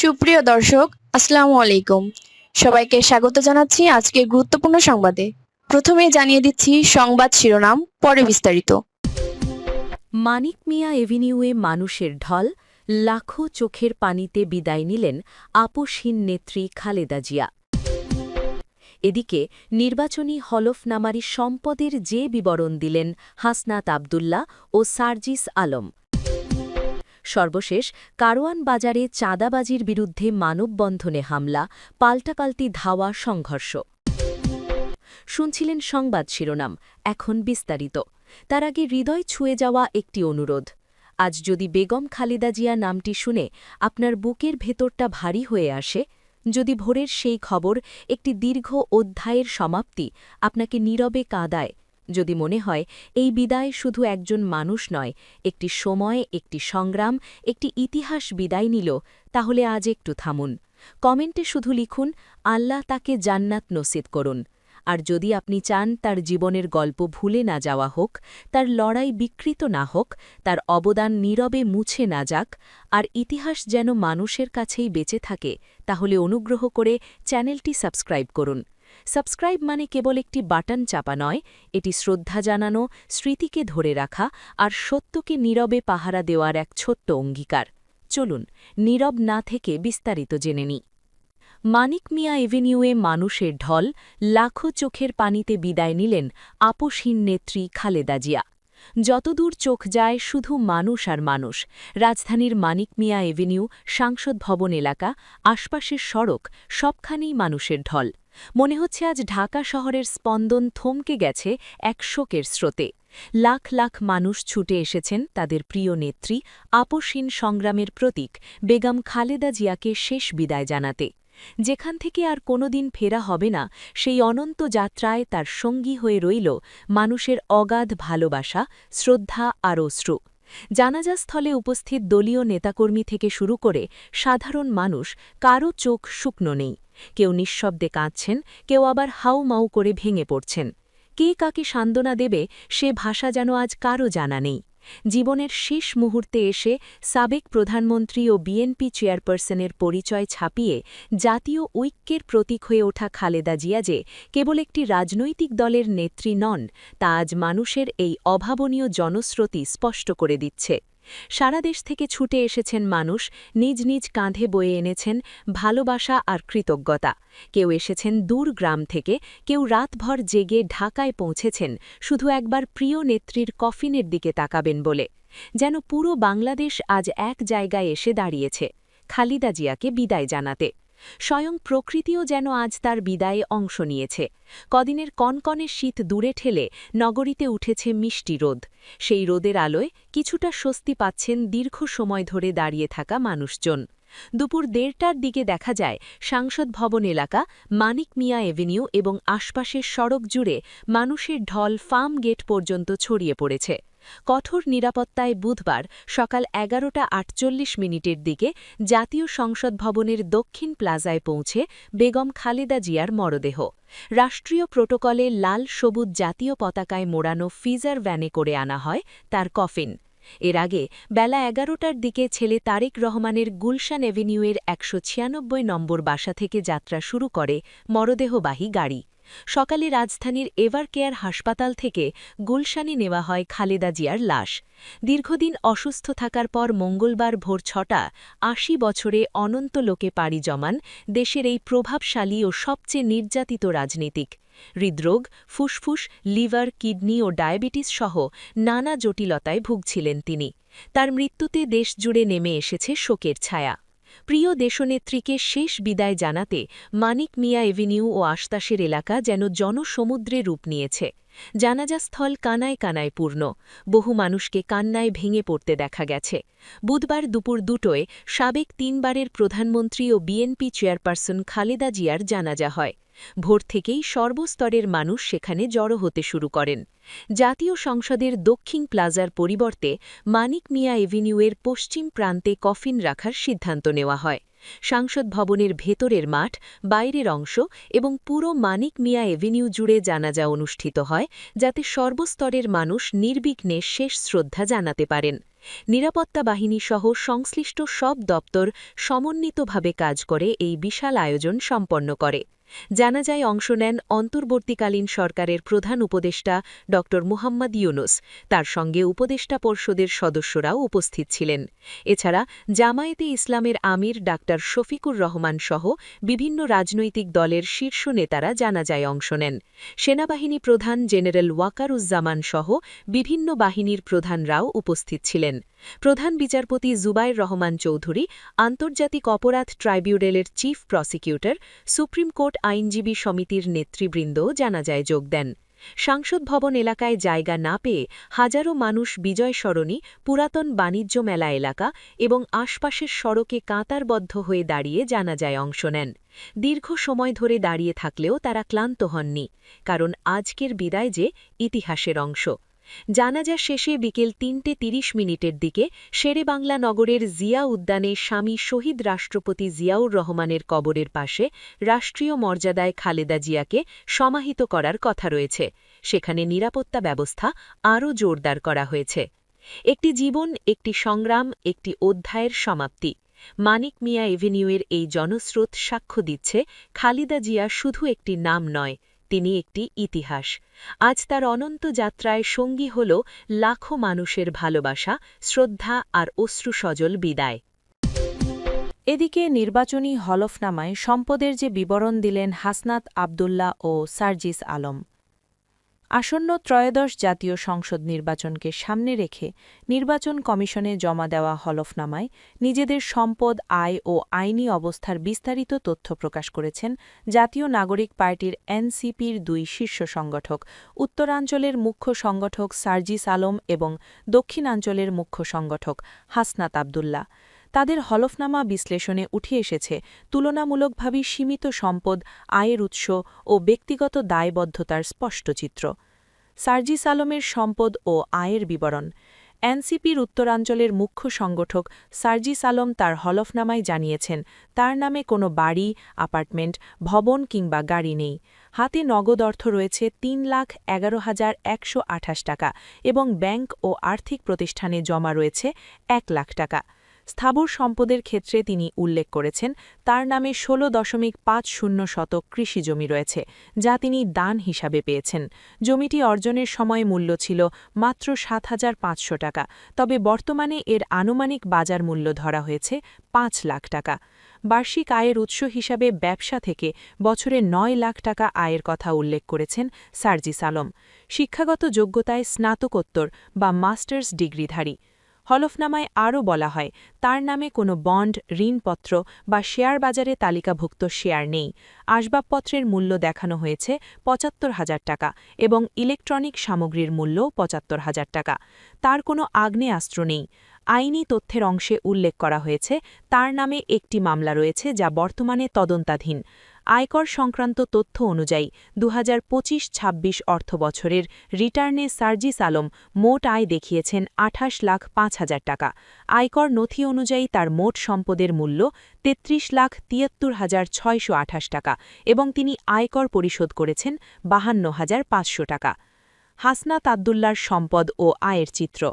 সুপ্রিয় দর্শক, আসসালামু আলাইকুম। সবাইকে স্বাগত জানাচ্ছি আজকের গুরুত্বপূর্ণ সংবাদে। প্রথমেই জানিয়ে দিচ্ছি সংবাদ শিরোনাম, পরে বিস্তারিত। মানিক মিয়া এভিনিউয়ে মানুষের ঢল, লাখো চোখের পানিতে বিদায় নিলেন আপোষহীন নেত্রী খালেদা জিয়া। এদিকে নির্বাচনী হলফনামারি সম্পদের যে বিবরণ দিলেন হাসনাত আবদুল্লাহ ও সার্জিস আলম। সর্বশেষ কারওয়ান বাজারে চাঁদাবাজির বিরুদ্ধে মানববন্ধনে হামলা, পাল্টাপাল্টি ধাওয়া, সংঘর্ষ। শুনছিলেন সংবাদ শিরোনাম, এখন বিস্তারিত। তার আগে হৃদয় ছুঁয়ে যাওয়া একটি অনুরোধ। আজ যদি বেগম খালেদা জিয়া নামটি শুনে আপনার বুকের ভেতরটা ভারী হয়ে আসে, যদি ভোরের সেই খবর একটি দীর্ঘ অধ্যায়ের সমাপ্তি আপনাকে নীরবে কাঁদায়, যদি মনে হয় এই বিদায় শুধু একজন মানুষ নয়, একটি সময়, একটি সংগ্রাম, একটি ইতিহাস বিদায় নিল, তাহলে আজ একটু থামুন। কমেন্টে শুধু লিখুন, আল্লাহ তাকে জান্নাত নসিব করুন। আর যদি আপনি চান তার জীবনের গল্প ভুলে না যাওয়া হোক, তার লড়াই বিকৃত না হোক, তার অবদান নীরবে মুছে না যাক, আর ইতিহাস যেন মানুষের কাছেই বেঁচে থাকে, তাহলে অনুগ্রহ করে চ্যানেলটি সাবস্ক্রাইব করুন। সাবস্ক্রাইব মানে কেবল একটি বাটন চাপা নয়, এটি শ্রদ্ধা জানানো, স্মৃতিকে ধরে রাখা আর সত্যকে নীরবে পাহারা দেওয়ার এক ছোট্ট অঙ্গীকার। চলুন নীরব না থেকে বিস্তারিত জেনে নিই। মানিক মিয়া এভিনিউয়ে মানুষের ঢল, লাখো চোখের পানিতে বিদায় নিলেন আপোষহীন নেত্রী খালেদা জিয়া। যতদূর চোখ যায় শুধু মানুষ আর মানুষ। রাজধানীর মানিক মিয়া এভিনিউ, সাংসদ ভবন এলাকা, আশপাশের সড়ক, সবখানেই মানুষের ঢল। মনে হচ্ছে আজ ঢাকা শহরের স্পন্দন থমকে গেছে এক শোকের স্রোতে। লাখ লাখ মানুষ ছুটে এসেছেন তাদের প্রিয় নেত্রী, আপোষহীন সংগ্রামের প্রতীক বেগম খালেদা জিয়াকে শেষ বিদায় জানাতে। যেখান থেকে আর কোনোদিন ফেরা হবে না, সেই অনন্ত যাত্রায় তার সঙ্গী হয়ে রইল মানুষের অগাধ ভালোবাসা, শ্রদ্ধা আর অশ্রু। জানাজাস্থলে উপস্থিত দলীয় নেতাকর্মী থেকে শুরু করে সাধারণ মানুষ, কারও চোখ শুকনো নেই। কেউ নিঃশব্দে কাঁদছেন, কেউ আবার হাউমাউ করে ভেঙে পড়ছেন। কে কাকে সান্ত্বনা দেবে সে ভাষা যেন আজ কারও জানা নেই। জীবনের শেষ মুহূর্তে এসে সাবেক প্রধানমন্ত্রী ও বিএনপি চেয়ারপারসনের পরিচয় ছাপিয়ে জাতীয় ঐক্যের প্রতীক হয়ে ওঠা খালেদা জিয়া যে কেবল একটি রাজনৈতিক দলের নেত্রী নন, তা আজ মানুষের এই অভাবনীয় জনস্রোতই স্পষ্ট করে দিচ্ছে। সারা দেশ থেকে ছুটে এসেছেন মানুষ, নিজ নিজ কাঁধে বয়ে এনেছেন ভালোবাসা আর কৃতজ্ঞতা। কেউ এসেছেন দূর গ্রাম থেকে, কেউ রাতভর জেগে ঢাকায় পৌঁছেছেন শুধু একবার প্রিয় নেত্রীর কফিনের দিকে তাকাবেন বলে। যেন পুরো বাংলাদেশ আজ এক জায়গায় এসে দাঁড়িয়েছে খালেদা জিয়াকে বিদায় জানাতে। স্বয়ং প্রকৃতিও যেন আজ তার বিদায়ে অংশ নিয়েছে। কদিনের কনকনে শীত দূরে ঠেলে নগরীতে উঠেছে মিষ্টি রোদ। সেই রোদের আলোয় কিছুটা স্বস্তি পাচ্ছেন দীর্ঘ সময় ধরে দাঁড়িয়ে থাকা মানুষজন। দুপুর ১:৩০টার দিকে দেখা যায় সাংসদ ভবন এলাকা, মানিক মিয়া এভিনিউ এবং আশপাশের সড়ক জুড়ে মানুষের ঢল ফার্ম গেট পর্যন্ত ছড়িয়ে পড়েছে। কঠোর নিরাপত্তায় বুধবার সকাল ১১:৪৮ দিকে জাতীয় সংসদ ভবনের দক্ষিণ প্লাজায় পৌঁছে বেগম খালেদা জিয়ার মরদেহ রাষ্ট্রীয় প্রোটোকলে লাল সবুজ জাতীয় পতাকায় মোড়ানো ফ্রিজার ভ্যানে করে আনা হয় তার কফিন। এর আগে বেলা ১১টার দিকে ছেলে তারেক রহমানের গুলশান এভিনিউয়ের ১৯৬ নম্বর বাসা থেকে যাত্রা শুরু করে মরদেহবাহী গাড়ি। সকালে রাজধানীর এভারকেয়ার হাসপাতাল থেকে গুলশানে নেওয়া হয় খালেদা জিয়ার লাশ। দীর্ঘদিন অসুস্থ থাকার পর মঙ্গলবার ভোর ৬টা ৮০ বছরে অনন্ত লোকে পাড়ি জমান দেশের এই প্রভাবশালী ও সবচেয়ে নির্যাতিত রাজনীতিক। হৃদরোগ, ফুসফুস, লিভার, কিডনি ও ডায়াবেটিস সহ নানা জটিলতায় ভুগছিলেন তিনি। তার মৃত্যুতে দেশজুড়ে নেমে এসেছে শোকের ছায়া। প্রিয় দেশনেত্রীকে শেষ বিদায় জানাতে মানিক মিয়া এভিনিউ ও আশপাশের এলাকা যেন জনসমুদ্রে রূপ নিয়েছে। জানাজাস্থল কানায় কানায় পূর্ণ, বহু মানুষকে কান্নায় ভেঙে পড়তে দেখা গেছে। বুধবার দুপুর ২টোয় সাবেক ৩বারের প্রধানমন্ত্রী ও বিএনপি চেয়ারপারসন খালেদা জিয়ার জানাজা হয়। ভোর থেকেই সর্বস্তরের মানুষ সেখানে জড়ো হতে শুরু করেন। জাতীয় সংসদের দক্ষিণ প্লাজার পরিবর্তে মানিক মিয়া এভিনিউয়ের পশ্চিম প্রান্তে কফিন রাখার সিদ্ধান্ত নেওয়া হয়। সংসদ ভবনের ভেতরের মাঠ, বাইরের অংশ এবং পুরো মানিক মিয়া এভিনিউ জুড়ে জানাজা অনুষ্ঠিত হয়, যাতে সর্বস্তরের মানুষ নির্বিঘ্নে শেষ শ্রদ্ধা জানাতে পারেন। নিরাপত্তা বাহিনীসহ সংশ্লিষ্ট সব দপ্তর সমন্বিতভাবে কাজ করে এই বিশাল আয়োজন সম্পন্ন করে। জানাজায় অংশ নেন অন্তর্বর্তীকালীন সরকারের প্রধান উপদেষ্টা ড মুহাম্মদ ইউনুস, তার সঙ্গে উপদেষ্টা পর্ষদের সদস্যরাও উপস্থিত ছিলেন। এছাড়া জামায়াতে ইসলামের আমির ডা শফিকুর রহমান সহ বিভিন্ন রাজনৈতিক দলের শীর্ষ নেতারা জানাজায় অংশ নেন। সেনাবাহিনী প্রধান জেনারেল ওয়াকারুজ্জামান সহ বিভিন্ন বাহিনীর প্রধানরাও উপস্থিত ছিলেন। প্রধান বিচারপতি জুবায়ের রহমান চৌধুরী, আন্তর্জাতিক অপরাধ ট্রাইব্যুনালের চিফ প্রসিকিউটর, সুপ্রিম কোর্ট আইনজীবী সমিতির নেতৃবৃন্দও জানাজায় যোগ দেন। সংসদ ভবন এলাকায় জায়গা না পেয়ে হাজারো মানুষ বিজয় সরণি, পুরাতন বাণিজ্য মেলা এলাকা এবং আশপাশের সড়কে কাতারবদ্ধ হয়ে দাঁড়িয়ে জানাজায় অংশ নেন। দীর্ঘ সময় ধরে দাঁড়িয়ে থাকলেও তারা ক্লান্ত হননি, কারণ আজকের বিদায় যে ইতিহাসের অংশ। জানাজা শেষে বিকেল ৩:৩০ দিকে শেরেবাংলা নগরের জিয়া উদ্যানে স্বামী শহীদ রাষ্ট্রপতি জিয়াউর রহমানের কবরের পাশে রাষ্ট্রীয় মর্যাদায় খালেদা জিয়াকে সমাহিত করার কথা রয়েছে। সেখানে নিরাপত্তা ব্যবস্থা আরও জোরদার করা হয়েছে। একটি জীবন, একটি সংগ্রাম, একটি অধ্যায়ের সমাপ্তি। মানিক মিয়া এভিনিউয়ের এই জনস্রোত সাক্ষ্য দিচ্ছে খালেদা জিয়া শুধু একটি নাম নয়, তিনি একটি ইতিহাস। আজ তার অনন্ত যাত্রায় সঙ্গী হল লাখো মানুষের ভালোবাসা, শ্রদ্ধা আর অশ্রুসজল বিদায়। এদিকে নির্বাচনী হলফনামায় সম্পদের যে বিবরণ দিলেন হাসনাত আব্দুল্লাহ ও সার্জিস আলম। আসন্ন ত্রয়োদশ জাতীয় সংসদ নির্বাচনকে সামনে রেখে নির্বাচন কমিশনে জমা দেওয়া হলফনামায় নিজেদের সম্পদ, আয় ও আইনি অবস্থার বিস্তারিত তথ্য প্রকাশ করেছেন জাতীয় নাগরিক পার্টির এনসিপির দুই শীর্ষ সংগঠক, উত্তরাঞ্চলের মুখ্য সংগঠক সার্জিস আলম এবং দক্ষিণাঞ্চলের মুখ্য সংগঠক হাসনাত আব্দুল্লাহ। তাদের হলফনামা বিশ্লেষণে উঠে এসেছে তুলনামূলকভাবে সীমিত সম্পদ, আয়ের উৎস ও ব্যক্তিগত দায়বদ্ধতার স্পষ্ট চিত্র। সার্জিস আলমের সম্পদ ও আয়ের বিবরণ। এনসিপির উত্তরাঞ্চলের মুখ্য সংগঠক সার্জিস আলম তার হলফনামায় জানিয়েছেন, তার নামে কোনো বাড়ি, অ্যাপার্টমেন্ট, ভবন কিংবা গাড়ি নেই। হাতে নগদ অর্থ রয়েছে ৩,১১,১২৮ টাকা এবং ব্যাংক ও আর্থিক প্রতিষ্ঠানে জমা রয়েছে ১ লাখ টাকা। স্থাবর সম্পদের ক্ষেত্রে তিনি উল্লেখ করেছেন, তার নামে ১৬.৫০ শতক কৃষি জমি রয়েছে, যা তিনি দান হিসাবে পেয়েছেন। জমিটি অর্জনের সময় মূল্য ছিল মাত্র ৭,৫০০ টাকা, তবে বর্তমানে এর আনুমানিক বাজার মূল্য ধরা হয়েছে ৫ লাখ টাকা। বার্ষিক আয়ের উৎস হিসাবে ব্যবসা থেকে বছরে ৯ লাখ টাকা আয়ের কথা উল্লেখ করেছেন সার্জিস আলম। শিক্ষাগত যোগ্যতায় স্নাতকোত্তর বা মাস্টার্স ডিগ্রিধারী। হলফনামায় আরও বলা হয়, তার নামে কোনো বন্ড, ঋণপত্র বা শেয়ার বাজারে তালিকাভুক্ত শেয়ার নেই। আসবাবপত্রের মূল্য দেখানো হয়েছে ৭৫,০০০ টাকা এবং ইলেকট্রনিক সামগ্রীর মূল্যও ৭৫,০০০ টাকা। তার কোনো আগ্নেয়াস্ত্র নেই। আইনি তথ্যের অংশে উল্লেখ করা হয়েছে, তার নামে একটি মামলা রয়েছে যা বর্তমানে তদন্তাধীন। আয়কর সংক্রান্ত তথ্য অনুযায়ী ২০২৫-২৬ অর্থবছরের রিটার্নে সার্জিস আলম মোট আয় দেখিয়েছেন ২৮,০৫,০০০ টাকা। আয়কর নথি অনুযায়ী তার মোট সম্পদের মূল্য ৩৩,৭৩,৬২৮ টাকা এবং তিনি আয়কর পরিশোধ করেছেন ৫২,৫০০ টাকা। হাসনাত আব্দুল্লাহর সম্পদ ও আয়ের চিত্র।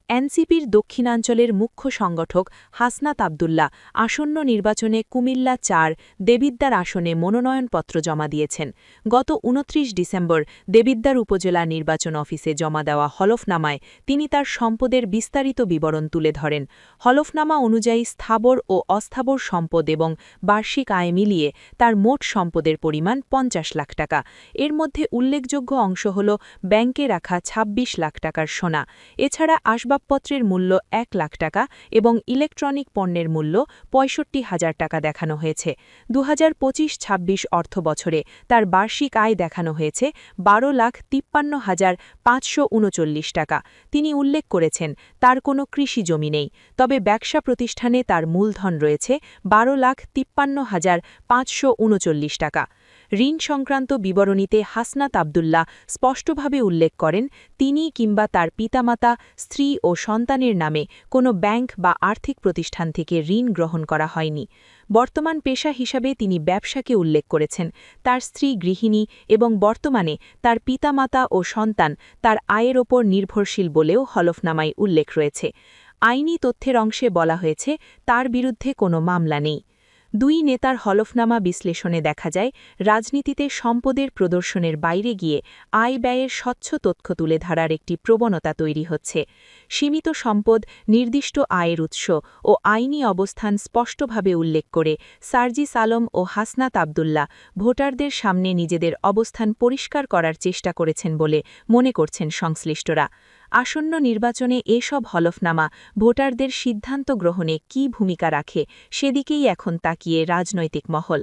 এনসিপির দক্ষিণাঞ্চলের মুখ্য সংগঠক হাসনাত আব্দুল্লাহ আসন্ন নির্বাচনে কুমিল্লা ৪ দেবিদ্বার আসনে মনোনয়নপত্র জমা দিয়েছেন। গত ২৯ ডিসেম্বর দেবিদ্বার উপজেলা নির্বাচন অফিসে জমা দেওয়া হলফনামায় তিনি তার সম্পদের বিস্তারিত বিবরণ তুলে ধরেন। হলফনামা অনুযায়ী স্থাবর ও অস্থাবর সম্পদ এবং বার্ষিক আয় মিলিয়ে তার মোট সম্পদের পরিমাণ ৫০ লাখ টাকা। এর মধ্যে উল্লেখযোগ্য অংশ হল ব্যাংকে রাখা ২৬ লাখ টাকার সোনা। এছাড়া আসবাবপত্রের মূল্য ১ লাখ টাকা এবং ইলেকট্রনিক পণ্যের মূল্য ৬৫,০০০ টাকা দেখানো হয়েছে। ২০২৫-২৬ অর্থবছরে তার বার্ষিক আয় দেখানো হয়েছে ১২,৫৩,৫৩৯ টাকা। তিনি উল্লেখ করেছেন, তার কোনো কৃষি জমি নেই, তবে ব্যবসা প্রতিষ্ঠানে তার মূলধন রয়েছে ১২,৫৩,৫৩৯ টাকা। ঋণ সংক্রান্ত বিবরণীতে হাসনাত আবদুল্লাহ স্পষ্টভাবে উল্লেখ করেন তিনি কিংবা তার পিতামাতা, স্ত্রী ও সন্তানের নামে কোনো ব্যাংক বা আর্থিক প্রতিষ্ঠান থেকে ঋণ গ্রহণ করা হয়নি। বর্তমান পেশা হিসাবে তিনি ব্যবসাকে উল্লেখ করেছেন। তার স্ত্রী গৃহিণী এবং বর্তমানে তার পিতামাতা ও সন্তান তার আয়ের ওপর নির্ভরশীল বলেও হলফনামায় উল্লেখ রয়েছে। আইনি তথ্যের অংশে বলা হয়েছে তার বিরুদ্ধে কোনো মামলা নেই। দুই নেতার হলফনামা বিশ্লেষণে দেখা যায় রাজনীতিতে সম্পদের প্রদর্শনের বাইরে গিয়ে আয় ব্যয়ের স্বচ্ছ তথ্য তুলে ধরার একটি প্রবণতা তৈরি হচ্ছে। সীমিত সম্পদ, নির্দিষ্ট আয়ের উৎস ও আইনি অবস্থান স্পষ্টভাবে উল্লেখ করে সার্জিস আলম ও হাসনাত আবদুল্লাহ ভোটারদের সামনে নিজেদের অবস্থান পরিষ্কার করার চেষ্টা করেছেন বলে মনে করছেন সংশ্লিষ্টরা। আসন্ন নির্বাচনে এসব হলফনামা ভোটারদের সিদ্ধান্ত গ্রহণে কী ভূমিকা রাখে সেদিকেই এখন তাকিয়ে রাজনৈতিক মহল।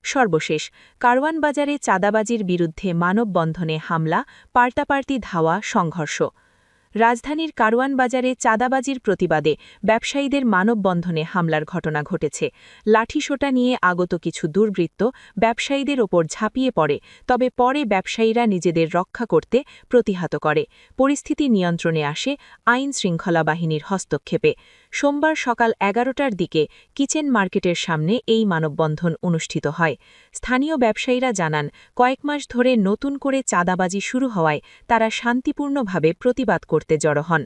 সর্বশেষ, কারওয়ান বাজারে চাঁদাবাজির বিরুদ্ধে মানববন্ধনে হামলা, পাল্টাপাল্টি ধাওয়া, সংঘর্ষ। রাজধানীর কারওয়ান বাজারে চাঁদাবাজির প্রতিবাদে ব্যবসায়ীদের মানববন্ধনে হামলার ঘটনা ঘটেছে। লাঠিসোঁটা নিয়ে আগত কিছু দুর্বৃত্ত ব্যবসায়ীদের ওপর ঝাঁপিয়ে পড়ে, তবে পরে ব্যবসায়ীরা নিজেদের রক্ষা করতে প্রতিহত করে। পরিস্থিতি নিয়ন্ত্রণে আসে আইন শৃঙ্খলা বাহিনীর হস্তক্ষেপে। সোমবার সকাল 11টার দিকে কিচেন মার্কেটের সামনে এই মানববন্ধন অনুষ্ঠিত হয়। স্থানীয় ব্যবসায়ীরা জানান, কয়েক মাস ধরে নতুন করে চাঁদাবাজি শুরু হওয়ায় তারা শান্তিপূর্ণভাবে প্রতিবাদ করতে জড়ো হন।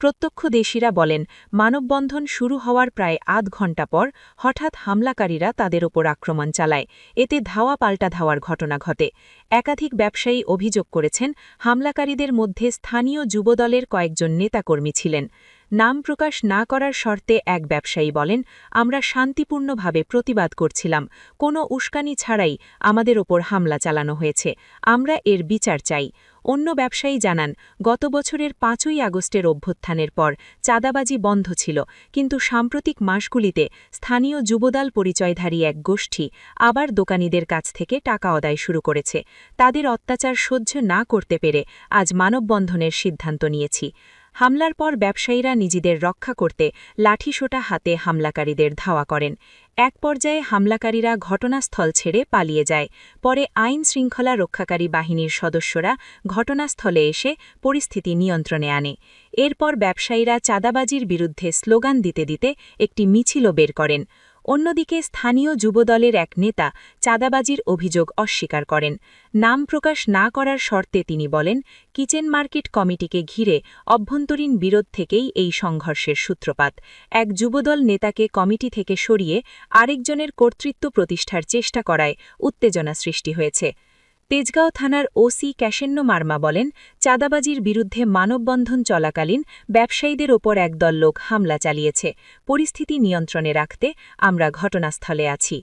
প্রত্যক্ষদর্শীরা বলেন, মানববন্ধন শুরু হওয়ার প্রায় আধ ঘণ্টা পর হঠাৎ হামলাকারীরা তাদের ওপর আক্রমণ চালায়। এতে ধাওয়া পাল্টা ধাওয়ার ঘটনা ঘটে। একাধিক ব্যবসায়ী অভিযোগ করেছেন, হামলাকারীদের মধ্যে স্থানীয় যুবদলের কয়েকজন নেতাকর্মী ছিলেন। নাম প্রকাশ না করার শর্তে এক ব্যবসায়ী বলেন, আমরা শান্তিপূর্ণভাবে প্রতিবাদ করছিলাম, কোনো উস্কানি ছাড়াই আমাদের ওপর হামলা চালানো হয়েছে, আমরা এর বিচার চাই। অন্য ব্যবসায়ী জানান, গত বছরের 5ই আগস্টের অভ্যুত্থানের পর চাঁদাবাজি বন্ধ ছিল, কিন্তু সাম্প্রতিক মাসগুলিতে স্থানীয় যুবদল পরিচয়ধারী এক গোষ্ঠী আবার দোকানীদের কাছ থেকে টাকা আদায় শুরু করেছে। তাদের অত্যাচার সহ্য না করতে পেরে আজ মানববন্ধনের সিদ্ধান্ত নিয়েছি। হামলার পর ব্যবসায়ীরা নিজেদের রক্ষা করতে লাঠিসোঁটা হাতে হামলাকারীদের ধাওয়া করেন। এক পর্যায়ে হামলাকারীরা ঘটনাস্থল ছেড়ে পালিয়ে যায়। পরে আইন শৃঙ্খলা রক্ষাকারী বাহিনীর সদস্যরা ঘটনাস্থলে এসে পরিস্থিতি নিয়ন্ত্রণে আনে। এরপর ব্যবসায়ীরা চাঁদাবাজির বিরুদ্ধে স্লোগান দিতে দিতে একটি মিছিলও বের করেন। অন্যদিকে স্থানীয় যুবদলের এক নেতা চাঁদাবাজির অভিযোগ অস্বীকার করেন। নাম প্রকাশ না করার শর্তে তিনি বলেন, কিচেন মার্কেট কমিটিকে ঘিরে অভ্যন্তরীণ বিরোধ থেকেই এই সংঘর্ষের সূত্রপাত। এক যুবদল নেতাকে কমিটি থেকে সরিয়ে আরেকজনের কর্তৃত্ব প্রতিষ্ঠার চেষ্টা করায় উত্তেজনা সৃষ্টি হয়েছে। তেজগাঁও থানার ওসি ক্যাশেন্ন মার্মা বলেন, চাঁদাবাজির বিরুদ্ধে মানববন্ধন চলাকালীন ব্যবসায়ীদের ওপর একদল লোক হামলা চালিয়েছে। পরিস্থিতি নিয়ন্ত্রণে রাখতে আমরা ঘটনাস্থলে আছি।